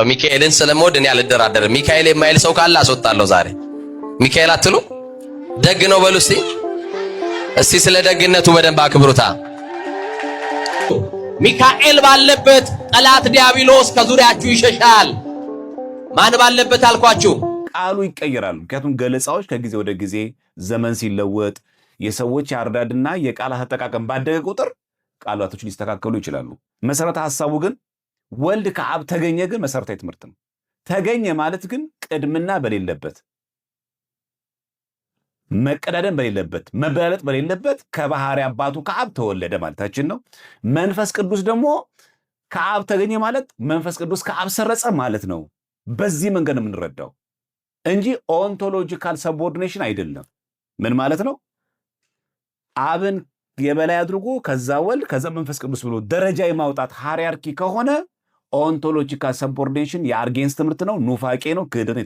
ሚካኤልን ስለምወድ እኔ አልደራደርም። ሚካኤል የማይል ሰው ካለ አስወጣለሁ ዛሬ። ሚካኤል አትሉ ደግ ነው በሉ እስቲ ስለ ደግነቱ በደንብ አክብሩታ። ሚካኤል ባለበት ጠላት ዲያብሎስ ከዙሪያችሁ ይሸሻል። ማን ባለበት አልኳችሁ? ቃሉ ይቀየራል። ምክንያቱም ገለጻዎች ከጊዜ ወደ ጊዜ ዘመን ሲለወጥ የሰዎች ያርዳድና የቃላት አጠቃቀም ባደገ ቁጥር ቃላቶች ሊስተካከሉ ይችላሉ። መሰረተ ሐሳቡ ግን ወልድ ከአብ ተገኘ ግን መሰረታዊ ትምህርት ነው። ተገኘ ማለት ግን ቅድምና በሌለበት መቀዳደም በሌለበት መበላለጥ በሌለበት ከባህሪ አባቱ ከአብ ተወለደ ማለታችን ነው። መንፈስ ቅዱስ ደግሞ ከአብ ተገኘ ማለት መንፈስ ቅዱስ ከአብ ሰረጸ ማለት ነው። በዚህ መንገድ የምንረዳው እንጂ ኦንቶሎጂካል ሰብኦርዲኔሽን አይደለም። ምን ማለት ነው? አብን የበላይ አድርጎ ከዛ ወልድ ከዛ መንፈስ ቅዱስ ብሎ ደረጃ የማውጣት ሃይራርኪ ከሆነ ኦንቶሎጂካል ሰብኦርዲኔሽን የአርጌንስ ትምህርት ነው፣ ኑፋቄ ነው፣ ክህደት ነው።